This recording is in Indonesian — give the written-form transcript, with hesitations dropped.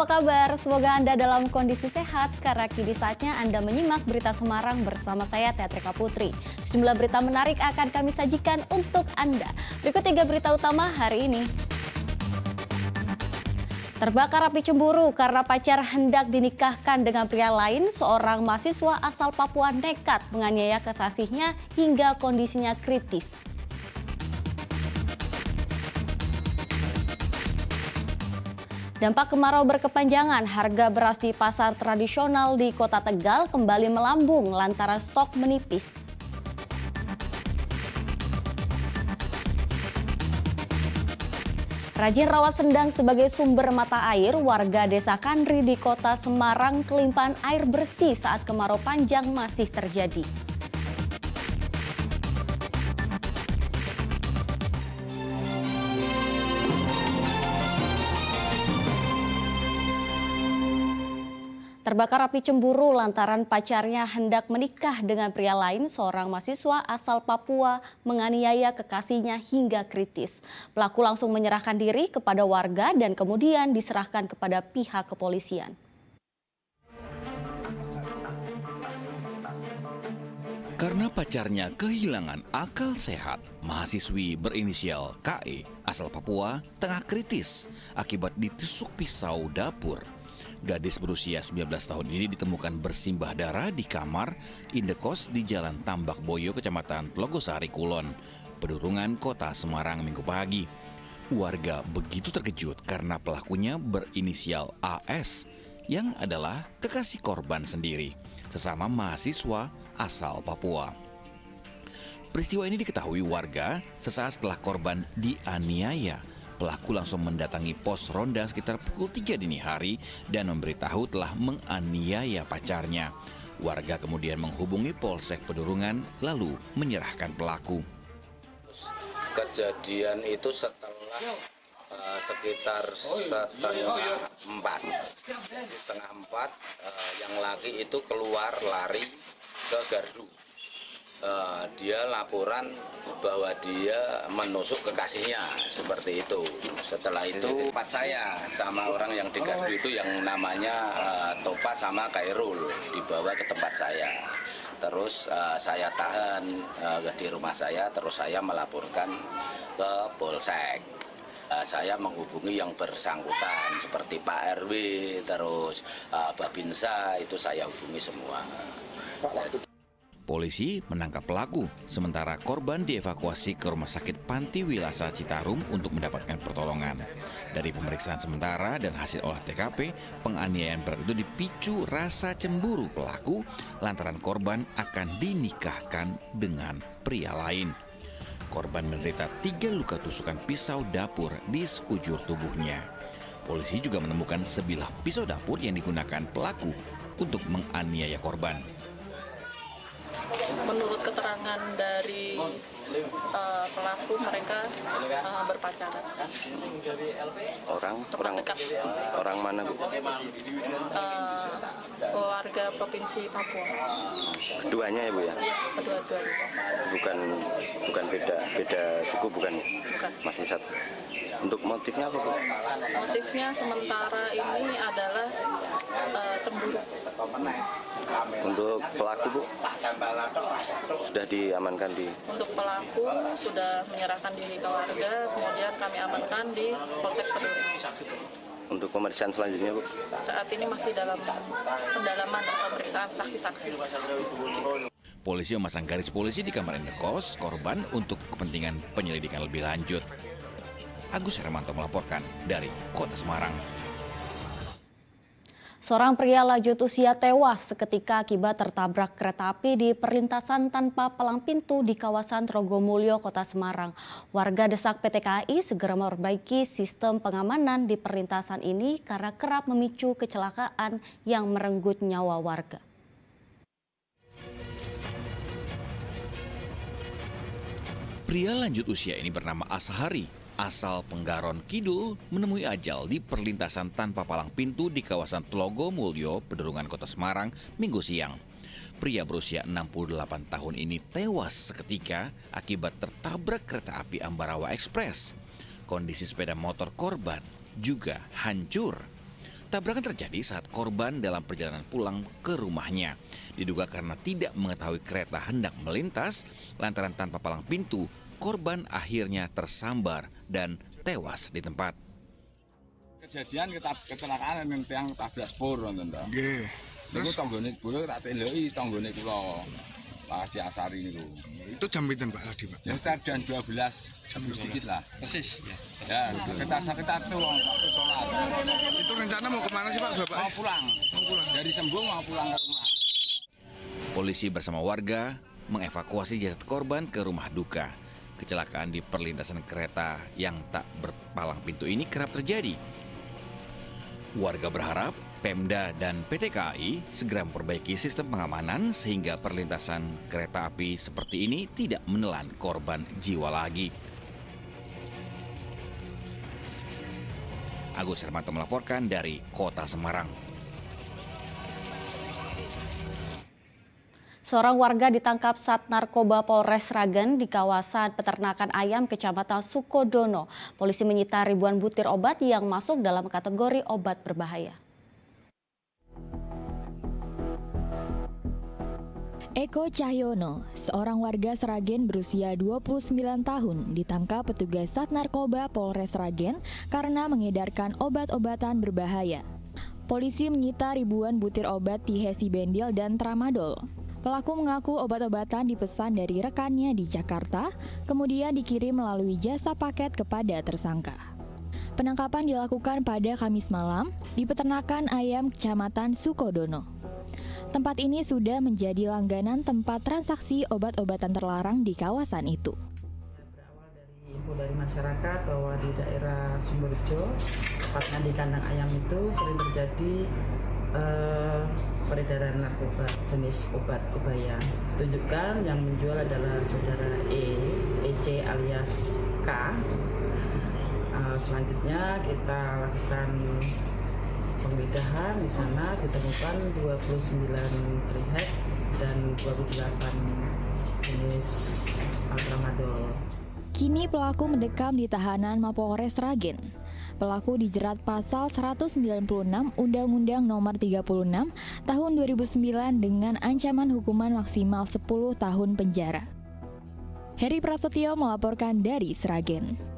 apa kabar? Semoga Anda dalam kondisi sehat karena kini saatnya Anda menyimak berita Semarang bersama saya Teatrika Putri. Sejumlah berita menarik akan kami sajikan untuk Anda. Berikut 3 berita utama hari ini. Terbakar api cemburu karena pacar hendak dinikahkan dengan pria lain, seorang mahasiswa asal Papua nekat menganiaya kekasihnya hingga kondisinya kritis. Dampak kemarau berkepanjangan, harga beras di pasar tradisional di Kota Tegal kembali melambung lantaran stok menipis. Rajin rawat sendang sebagai sumber mata air, warga Desa Kandri di Kota Semarang kelimpahan air bersih saat kemarau panjang masih terjadi. Terbakar api cemburu lantaran pacarnya hendak menikah dengan pria lain, seorang mahasiswa asal Papua menganiaya kekasihnya hingga kritis. Pelaku langsung menyerahkan diri kepada warga dan kemudian diserahkan kepada pihak kepolisian. Karena pacarnya kehilangan akal sehat, mahasiswi berinisial KE asal Papua tengah kritis akibat ditusuk pisau dapur. Gadis berusia 19 tahun ini ditemukan bersimbah darah di kamar indekos di Jalan Tambak Boyo, Kecamatan Tlogosari, Kulon, Pedurungan, Kota Semarang Minggu pagi. Warga begitu terkejut karena pelakunya berinisial AS yang adalah kekasih korban sendiri, sesama mahasiswa asal Papua. Peristiwa ini diketahui warga sesaat setelah korban dianiaya. Pelaku langsung mendatangi pos ronda sekitar pukul 3 dini hari dan memberitahu telah menganiaya pacarnya. Warga kemudian menghubungi Polsek Pedurungan lalu menyerahkan pelaku. Kejadian itu setelah sekitar setengah 4 yang laki itu keluar lari ke gardu. Dia laporan bahwa dia menusuk kekasihnya seperti itu. Setelah itu tempat saya sama orang yang di gardu itu yang namanya Topa sama Kairul dibawa ke tempat saya. Terus saya tahan di rumah saya, terus saya melaporkan ke Polsek. Saya menghubungi yang bersangkutan seperti Pak RW, terus Babinsa, itu saya hubungi semua. Polisi menangkap pelaku, sementara korban dievakuasi ke Rumah Sakit Panti Wilasa Citarum untuk mendapatkan pertolongan. Dari pemeriksaan sementara dan hasil olah TKP, penganiayaan berat itu dipicu rasa cemburu pelaku lantaran korban akan dinikahkan dengan pria lain. Korban menderita 3 luka tusukan pisau dapur di sekujur tubuhnya. Polisi juga menemukan sebilah pisau dapur yang digunakan pelaku untuk menganiaya korban. Menurut keterangan dari pelaku, mereka berpacaran. Orang mana, Bu? Warga Provinsi Papua. Keduanya ya, Bu ya? Iya, kedua-duanya. Bukan beda suku, bukan? Masih satu. Untuk motifnya apa, Bu? Motifnya sementara ini adalah cemburu. Untuk pelaku, Bu, sudah diamankan di... Untuk pelaku sudah menyerahkan diri ke warga, kemudian kami amankan di Polsek Pedurungan. Untuk pemeriksaan selanjutnya, Bu? Saat ini masih dalam pendalaman pemeriksaan saksi-saksi. Polisi memasang garis polisi di kamar indekos korban untuk kepentingan penyelidikan lebih lanjut. Agus Hermanto melaporkan dari Kota Semarang. Seorang pria lanjut usia tewas seketika akibat tertabrak kereta api di perlintasan tanpa palang pintu di kawasan Trogomulyo, Kota Semarang. Warga desak PT KAI segera memperbaiki sistem pengamanan di perlintasan ini karena kerap memicu kecelakaan yang merenggut nyawa warga. Pria lanjut usia ini bernama Ashari, asal Penggaron Kidul, menemui ajal di perlintasan tanpa palang pintu di kawasan Tlogomulyo, Pedurungan, Kota Semarang, Minggu siang. Pria berusia 68 tahun ini tewas seketika akibat tertabrak kereta api Ambarawa Express. Kondisi sepeda motor korban juga hancur. Tabrakan terjadi saat korban dalam perjalanan pulang ke rumahnya. Diduga karena tidak mengetahui kereta hendak melintas, lantaran tanpa palang pintu, korban akhirnya tersambar dan tewas di tempat. Kejadian kecelakaan yang tiang tabrak spur nonton to. Nggih. Niku tanggane kula tak teloki tanggane kula. Pak Haji Asari niku. Itu jam pinten Pak tadi, Pak? Ya sekitar jam 12 sedikit lah. Persis ya. Ya, kita tuh waktu sholat. Itu rencana mau kemana sih Pak Bapak? Mau pulang. Dari Sembung mau pulang ke rumah. Polisi bersama warga mengevakuasi jasad korban ke rumah duka. Kecelakaan di perlintasan kereta yang tak berpalang pintu ini kerap terjadi. Warga berharap Pemda dan PT KAI segera memperbaiki sistem pengamanan sehingga perlintasan kereta api seperti ini tidak menelan korban jiwa lagi. Agus Hermanto melaporkan dari Kota Semarang. Seorang warga ditangkap Sat Narkoba Polres Sragen di kawasan peternakan ayam Kecamatan Sukodono. Polisi menyita ribuan butir obat yang masuk dalam kategori obat berbahaya. Eko Cahyono, seorang warga Sragen berusia 29 tahun, ditangkap petugas Sat Narkoba Polres Sragen karena mengedarkan obat-obatan berbahaya. Polisi menyita ribuan butir obat Tihesibendil dan Tramadol. Pelaku mengaku obat-obatan dipesan dari rekannya di Jakarta, kemudian dikirim melalui jasa paket kepada tersangka. Penangkapan dilakukan pada Kamis malam di peternakan ayam Kecamatan Sukodono. Tempat ini sudah menjadi langganan tempat transaksi obat-obatan terlarang di kawasan itu. Berawal dari info dari masyarakat bahwa di daerah Sumberjo, tepatnya di kandang ayam itu sering terjadi peredaran narkoba jenis obat obaya. Tunjukkan yang menjual adalah saudara EC alias K. Selanjutnya kita lakukan penggeledahan. Di sana ditemukan 29 trihet dan 28 jenis tramadol. Kini pelaku mendekam di tahanan Mapolres Sragen. Pelaku dijerat pasal 196 Undang-Undang Nomor 36 Tahun 2009 dengan ancaman hukuman maksimal 10 tahun penjara. Heri Prasetyo melaporkan dari Sragen.